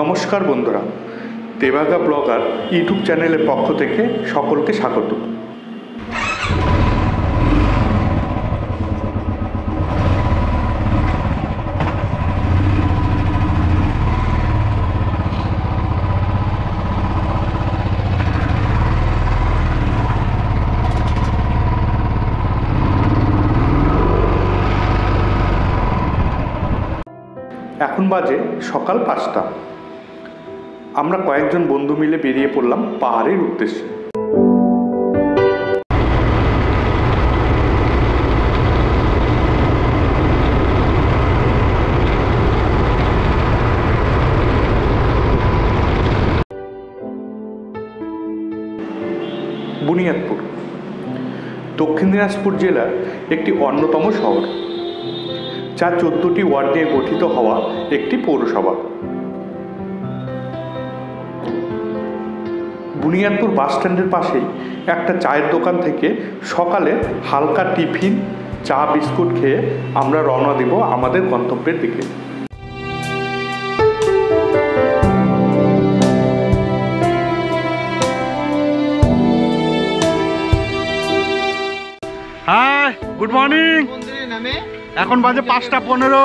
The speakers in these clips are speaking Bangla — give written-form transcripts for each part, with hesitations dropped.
নমস্কার বন্ধুরা, তেভাগা ব্লগার ইউটিউব চ্যানেলের পক্ষ থেকে সকলকে স্বাগত। এখন বাজে সকাল 5টা। আমরা কয়েকজন বন্ধু মিলে বেরিয়ে পড়লাম পাহাড়ের উদ্দেশ্যে। বুনিয়াদপুর দক্ষিণ দিনাজপুর জেলার একটি অন্যতম শহর, যা 14টি ওয়ার্ড নিয়ে গঠিত হওয়া একটি পৌরসভা। বুনিয়াদপুর বাসস্ট্যান্ডের পাশেই একটা চায়ের দোকান থেকে সকালে হালকা টিফিন, চা বিস্কুট খেয়ে আমরা রওনা দেব আমাদের গন্তব্যের দিকে। Hi, good morning. এখন বাজে 5:15।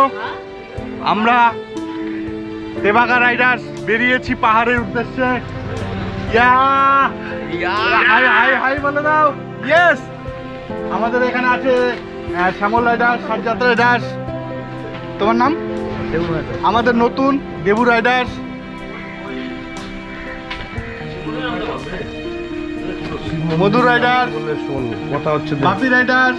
আমরা তেভাগা রাইডার্স বেরিয়েছি পাহাড়ের উদ্দেশ্যে। হাই বলে দাও। ইয়েস, আমাদের এখানে আছে শ্যামল রাইডার্স, সারযাত্রা রাইডার্স। তোমার নাম? আমাদের নতুন দেবু রাইডার্স। মধু রাইডার্স, কথা হচ্ছে বাপি রাইডার্স।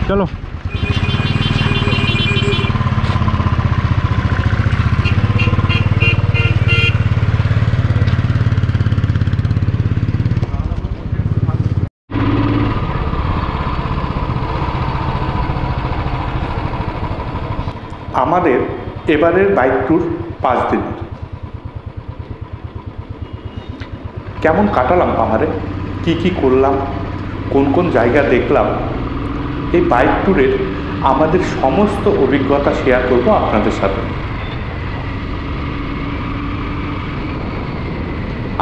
চলো, আমাদের এবারের বাইক ট্যুর 5 দিনের। কেমন কাটালাম পাহাড়ে, কি করলাম, কোন কোন জায়গা দেখলাম, এই বাইক ট্যুরের আমাদের সমস্ত অভিজ্ঞতা শেয়ার করব আপনাদের সাথে।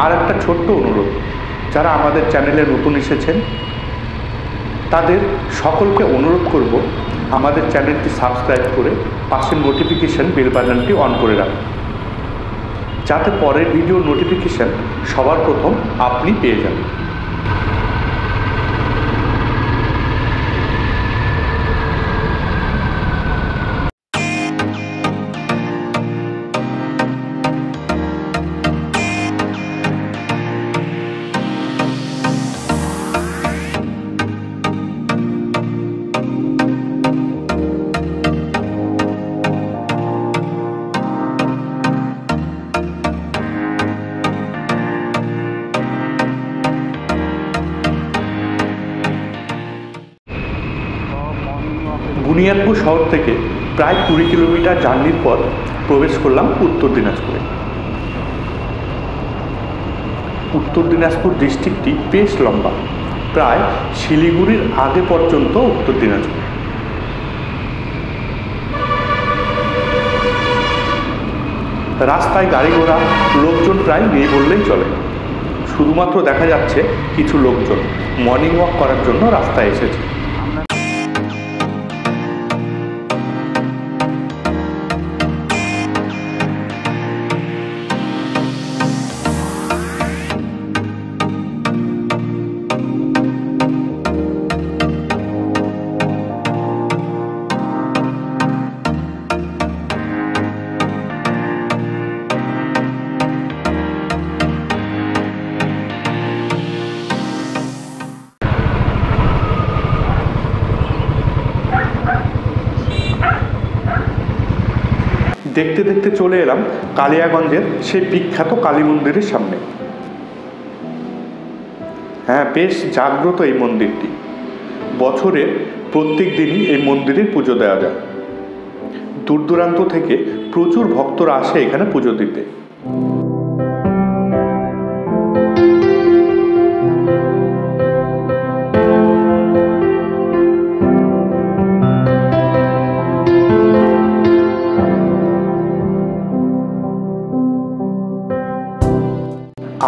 আর একটা ছোট্ট অনুরোধ, যারা আমাদের চ্যানেলে নতুন এসেছেন তাদের সকলকে অনুরোধ করব আমাদের চ্যানেলটি সাবস্ক্রাইব করে পাশের নোটিফিকেশান বেল বাটনটি অন করে রাখুন, যাতে পরের ভিডিও নোটিফিকেশান সবার প্রথম আপনি পেয়ে যাবেন। বুনিয়াদপুর শহর থেকে প্রায় 20 কিলোমিটার জার্নির পর প্রবেশ করলাম উত্তর দিনাজপুরে। উত্তর দিনাজপুর ডিস্ট্রিক্টটি বেশ লম্বা, প্রায় শিলিগুড়ির আগে পর্যন্ত উত্তর দিনাজপুর। রাস্তায় গাড়ি ঘোড়া, লোকজন প্রায় নেই বললেই চলে। শুধুমাত্র দেখা যাচ্ছে কিছু লোকজন মর্নিং ওয়াক করার জন্য রাস্তায় এসেছে। দেখতে দেখতে চলে এলাম কালিয়াগঞ্জের সেই বিখ্যাত কালী মন্দিরের সামনে। হ্যাঁ, বেশ জাগ্রত এই মন্দিরটি। বছরের প্রত্যেক দিনই এই মন্দিরে পুজো দেওয়া যায়। দূর দূরান্ত থেকে প্রচুর ভক্তরা আসে এখানে পুজো দিতে।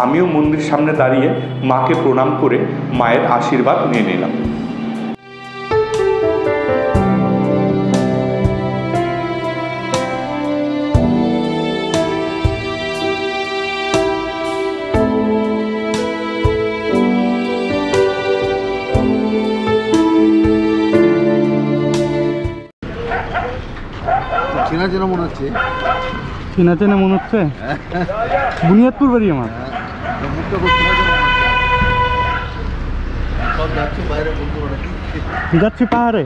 আমিও মন্দির সামনে দাঁড়িয়ে মাকে প্রণাম করে মায়ের আশীর্বাদ নিয়ে নিলাম। চেনা চেনা মনে হচ্ছে, চেনা চেনা মনে হচ্ছে। বুনিয়াদপুর বাড়ি আমার। মুখটা খুব চেনা চেনা মনে হচ্ছে। সব যাচ্ছে বাইরে বলতে পারে, যাচ্ছি পাহাড়ে।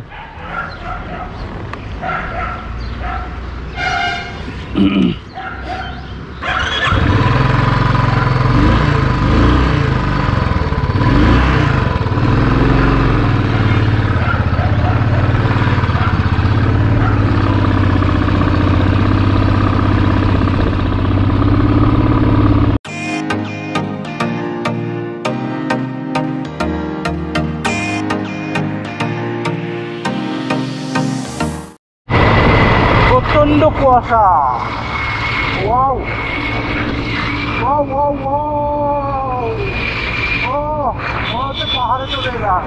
প্রচন্ড কুয়াশা। ওয়াও ওয়াও ওয়াও ওয়াও, ও মনে হচ্ছে পাহাড়ে চলে এলাম।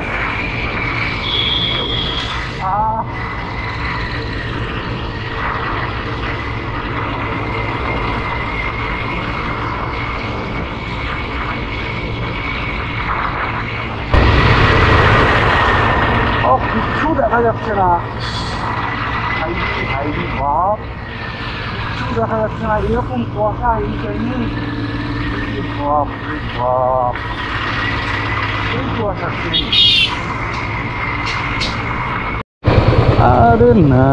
ও কিচ্ছু দেখা যাচ্ছে না, বাপ কিছু দেখা যাচ্ছে না। এরকম কুয়াশা এই টাইমে, বাপ রে বাপ, এই কুয়াশা। আরে না,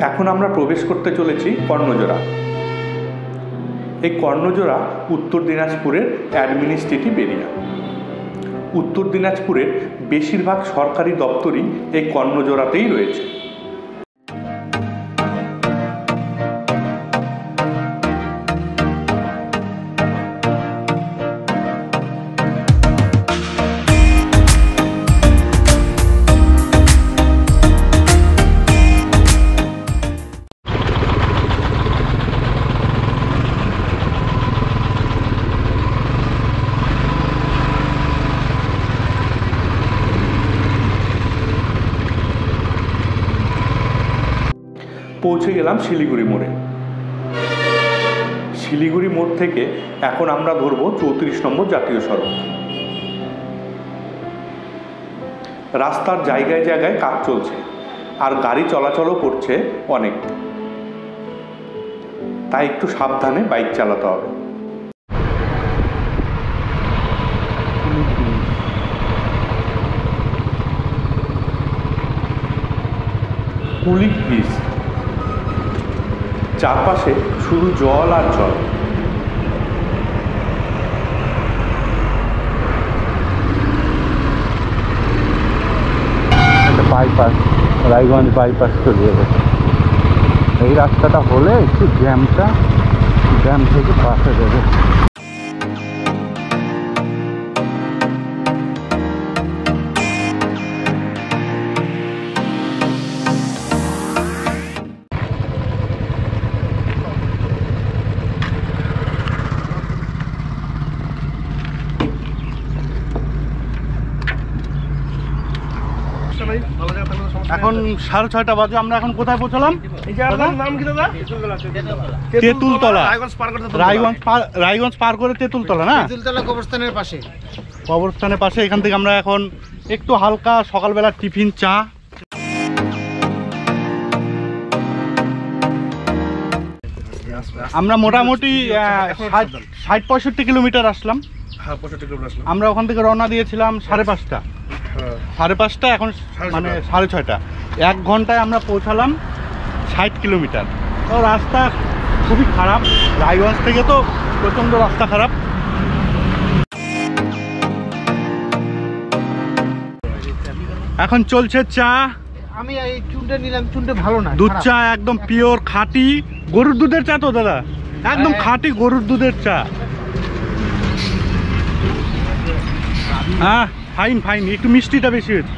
এখন আমরা প্রবেশ করতে চলেছি কর্ণজোড়া। এই কর্ণজোড়া উত্তর দিনাজপুরের অ্যাডমিনিস্ট্রেটিভ এরিয়া। উত্তর দিনাজপুরের বেশিরভাগ সরকারি দপ্তরই এই কর্ণজোড়াতেই রয়েছে। পৌঁছে গেলাম শিলিগুড়ি মোড়ে। শিলিগুড়ি মোড় থেকে এখন আমরা ধরব 34 নম্বর জাতীয় সড়ক। রাস্তার জায়গায় জায়গায় কাজ চলছে আর গাড়ি চলাচলও করছে অনেক, তাই একটু সাবধানে বাইক চালাতে হবে। পুলিশ ব্রিজ, চারপাশে শুধু জল আর জল। বাইপাস, রায়গঞ্জ বাইপাস চলে যাবে। এই রাস্তাটা হলে একটু জ্যাম থেকে বাসে যাবে। এখন 6:30 বাজে। আমরা এখন কোথায় পৌঁছলাম? তেঁতুলতলা। রায়গঞ্জ পার করে তেঁতুলতলা না? তেঁতুলতলা কবরস্থানের পাশে। কবরস্থানের পাশে। এখান থেকে আমরা এখন একটু হালকা সকালবেলা টিফিন, চা। আমরা মোটামুটি 60-65 কিলোমিটার আসলাম। আমরা ওখান থেকে রওনা দিয়েছিলাম 5:30। 5:30, এখন মানে 6:30। 1 ঘন্টায় আমরা পৌঁছালাম 60 কিলোমিটার। তো রাস্তা খুবই খারাপ। রায়গঞ্জ থেকে তো প্রচণ্ড রাস্তা খারাপ। এখন চলছে চা আমি এই চুনটা নিলাম, চুনটা ভালো না, দুধ খারাপ। চা একদম পিওর খাঁটি গরুর দুধের চা তো দাদা, একদম হ্যাঁ। খাঁটি গরুর দুধের চা। হ্যাঁ ফাইন ফাইন, একটু মিষ্টিটা বেশি হয়েছে।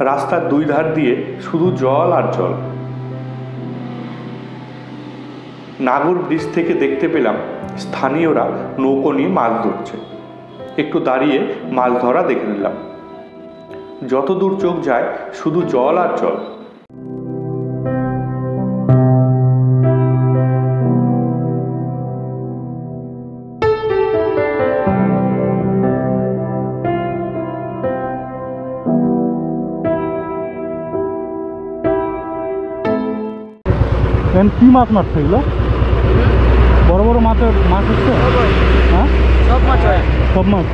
রাস্তার দুই ধার দিয়ে শুধু জল আর জল। নাগর ব্রিজ থেকে দেখতে পেলাম স্থানীয়রা নৌকো নিয়ে মাছ ধরছে। একটু দাঁড়িয়ে মাছ ধরা দেখে নিলাম। যত দূর চোখ যায় শুধু জল আর জল। কি মাছ মারছে এগুলো? বড় বড় মাছ হচ্ছে? হ্যাঁ সব মাছ হয়। সব মাছ।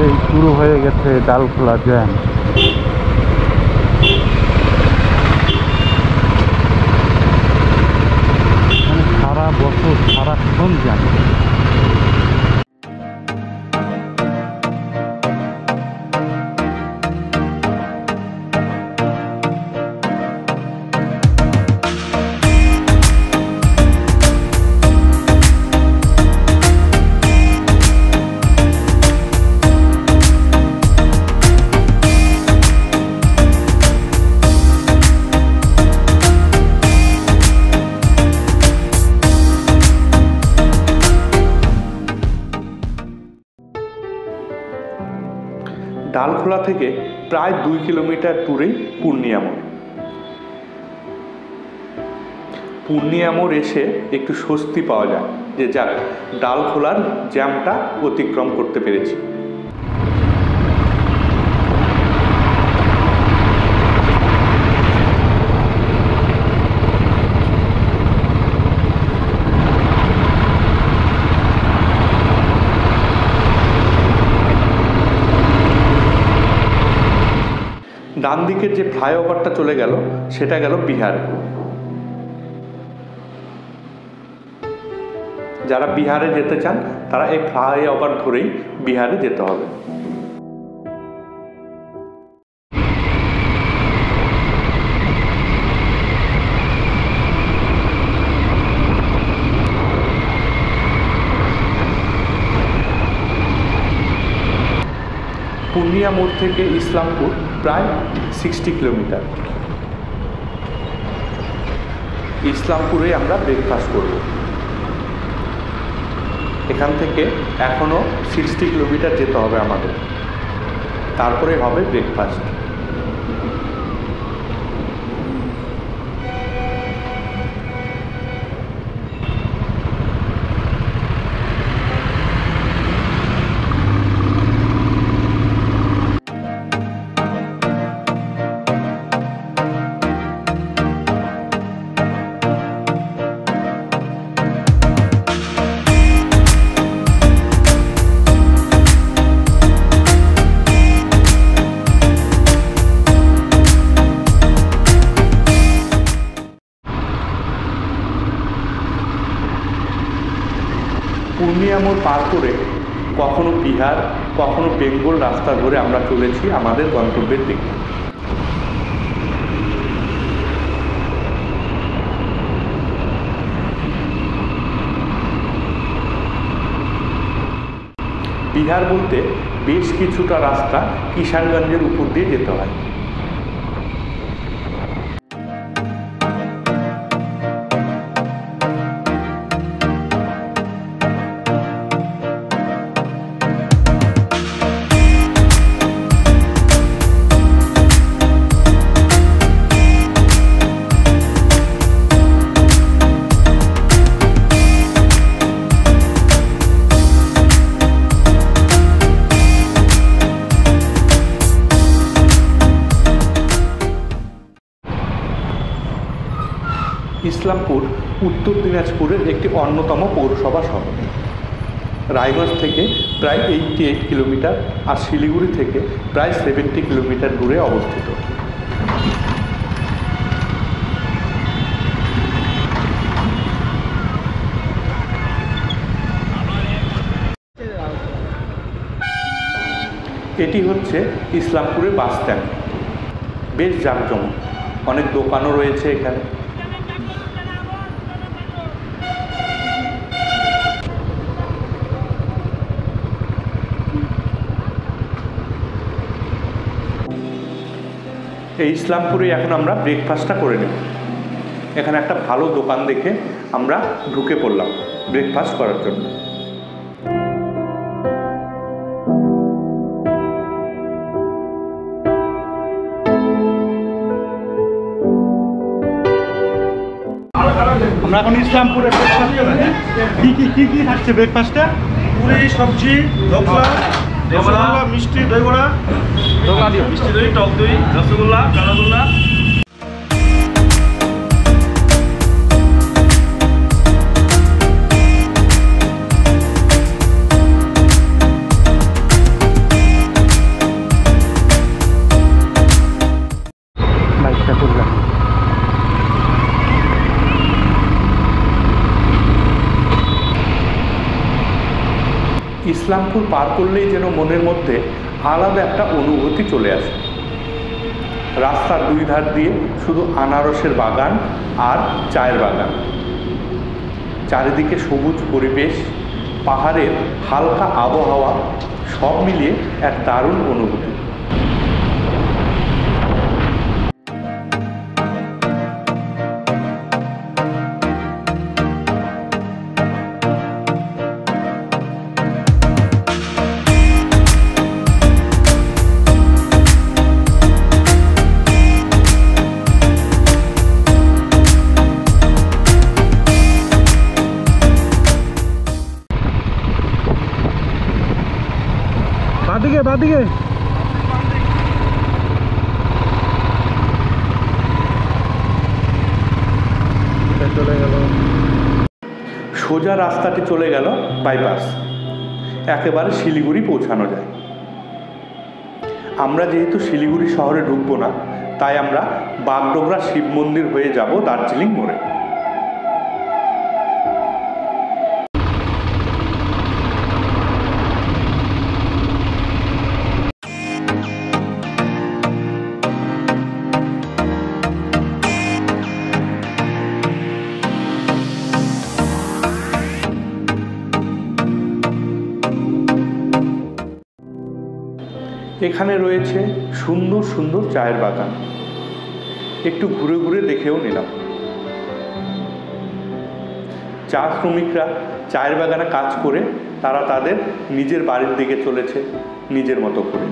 এই শুরু হয়ে গেছে ডালখোলা জ্যাম। সারা বছর সারাক্ষণ জ্যাম। ডালখোলা থেকে প্রায় 2 কিলোমিটার দূরেই পূর্ণিয়া মোড়। পূর্ণিয়া মোড় এসে একটু স্বস্তি পাওয়া যায় যে যাক, ডালখোলার জ্যামটা অতিক্রম করতে পেরেছি। ডান দিকের যে ফ্লাইওভারটা চলে গেল সেটা গেল বিহার। যারা বিহারে যেতে চান তারা এই ফ্লাইওভার ধরেই বিহারে যেতে হবে। পূর্ণিয়া মোড় থেকে ইসলামপুর প্রায় 60 কিলোমিটার। ইসলামপুরে আমরা ব্রেকফাস্ট করব। এখান থেকে এখনও 60 কিলোমিটার যেতে হবে আমাদের, তারপরে হবে ব্রেকফাস্ট। পূর্ণিয়া মোড় পার করে কখনো বিহার কখনো বেঙ্গল রাস্তা ধরে আমরা চলেছি আমাদের গন্তব্যের দিকে। বিহার বলতে বেশ কিছুটা রাস্তা কিষানগঞ্জের উপর দিয়ে যেতে হয়। ইসলামপুর উত্তর দিনাজপুরের একটি অন্যতম পৌরসভা শহর। রায়গঞ্জ থেকে প্রায় 88 কিলোমিটার আর শিলিগুড়ি থেকে প্রায় 70 কিলোমিটার দূরে অবস্থিত। এটি হচ্ছে ইসলামপুরের বাস স্ট্যান্ড। বেশ জাঁকজমক, অনেক দোকানও রয়েছে এখানে। এই ইসলামপুরে এখন আমরা ব্রেকফাস্টটা করে নেব। এখানে একটা ভালো দোকান দেখে আমরা ঢুকে পড়লাম ব্রেকফাস্ট করার জন্য। আমরা এখন ইসলামপুরে কি থাকছে ব্রেকফাস্টে? পুরি, সবজি, ধোকলা, রসগোল্লা, মিষ্টি, দই বড়া, মিষ্টি দই, টক দই, রসগোল্লা, কালাগোল্লা। বাইকটা করলাম। ইসলামপুর পার করলেই যেন মনের মধ্যে আলাদা একটা অনুভূতি চলে আসে। রাস্তার দুই ধার দিয়ে শুধু আনারসের বাগান আর চায়ের বাগান, চারিদিকে সবুজ পরিবেশ, পাহাড়ের হালকা আবহাওয়া, সব মিলিয়ে এক দারুণ অনুভূতি। বাদিকে চলে গেল। সোজা রাস্তাটি চলে গেল বাইপাস, একেবারে শিলিগুড়ি পৌঁছানো যায়। আমরা যেহেতু শিলিগুড়ি শহরে ঢুকবো না, তাই আমরা বাগডোগরা শিব মন্দির হয়ে যাব দার্জিলিং মোড়ে। এখানে রয়েছে সুন্দর সুন্দর চায়ের বাগান, একটু ঘুরে ঘুরে দেখেও নিলাম। চা শ্রমিকরা চায়ের বাগানে কাজ করে তারা তাদের নিজের বাড়ির দিকে চলেছে নিজের মতো করে।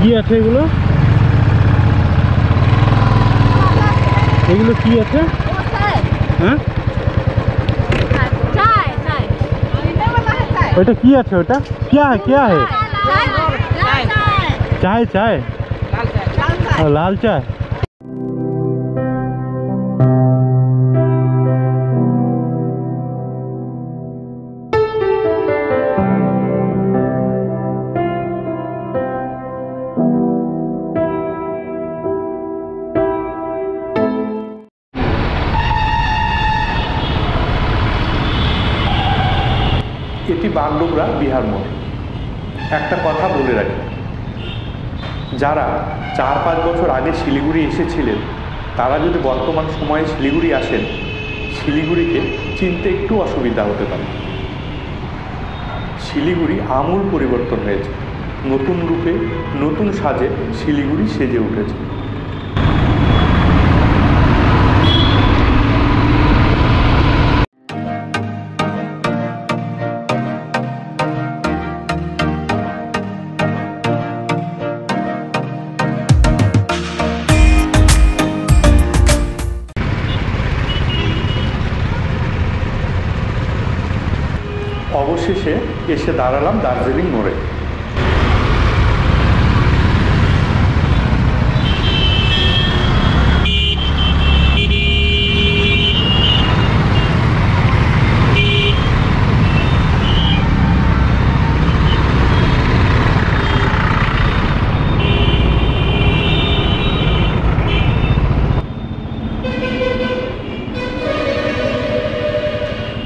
কি আছে এগুলো? এগুলো কি আছে? হ্যাঁ, ওটা কি আছে? ওটা क्या है? चाय चाय लाल चाय। এটি বাগডোগরা বিহার মোড়। একটা কথা বলে রাখি, যারা 4-5 বছর আগে শিলিগুড়ি এসেছিলেন তারা যদি বর্তমান সময়ে শিলিগুড়ি আসেন, শিলিগুড়িকে চিনতে একটু অসুবিধা হতে পারে। শিলিগুড়ি আমূল পরিবর্তন হয়েছে, নতুন রূপে নতুন সাজে শিলিগুড়ি সেজে উঠেছে। অবশেষে এসে দাঁড়ালাম দার্জিলিং মোড়ে।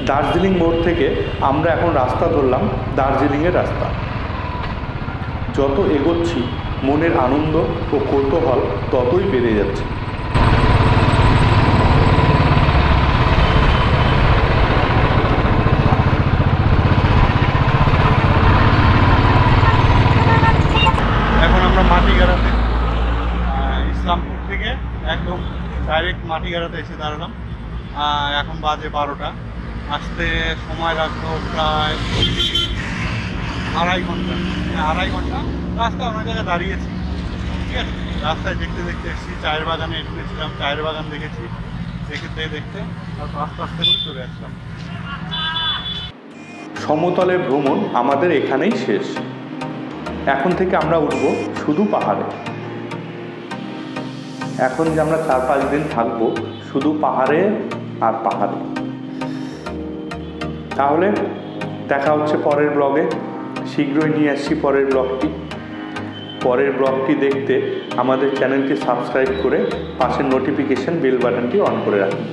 দার্জিলিং মোড় থেকে আমরা এখন রাস্তা ধরলাম দার্জিলিংয়ের রাস্তা। যত এগোচ্ছি মনের আনন্দ ও কৌতূহল ততই বেড়ে যাচ্ছে। এখন আমরা মাটিগাড়াতে, ইসলামপুর থেকে একদম ডাইরেক্ট মাটিগাড়াতে এসে দাঁড়ালাম। এখন বাজে 12টা, আসতে সময় লাগলো প্রায় 2.5 ঘন্টা। 2.5 ঘন্টা রাস্তায় অনেক জায়গায় দাঁড়িয়েছি, ঠিক আছে। রাস্তায় দেখতে দেখতে এসেছি, চায়ের বাগানে ঢুকেছিলাম, চায়ের বাগান দেখেছি, দেখতে দেখতে তারপর আস্তে আস্তে করে চলে আসলাম। সমতলের ভ্রমণ আমাদের এখানেই শেষ। এখন থেকে আমরা উঠব শুধু পাহাড়ে। এখন যে আমরা 4-5 দিন থাকবো শুধু পাহাড়ে আর পাহাড়ে। তাহলে দেখা হচ্ছে পরের ব্লগে। শীঘ্রই নিয়ে আসছি পরের ব্লগটি। পরের ব্লগটি দেখতে আমাদের চ্যানেলটি সাবস্ক্রাইব করে পাশের নোটিফিকেশন বেল বাটনটি অন করে রাখুন।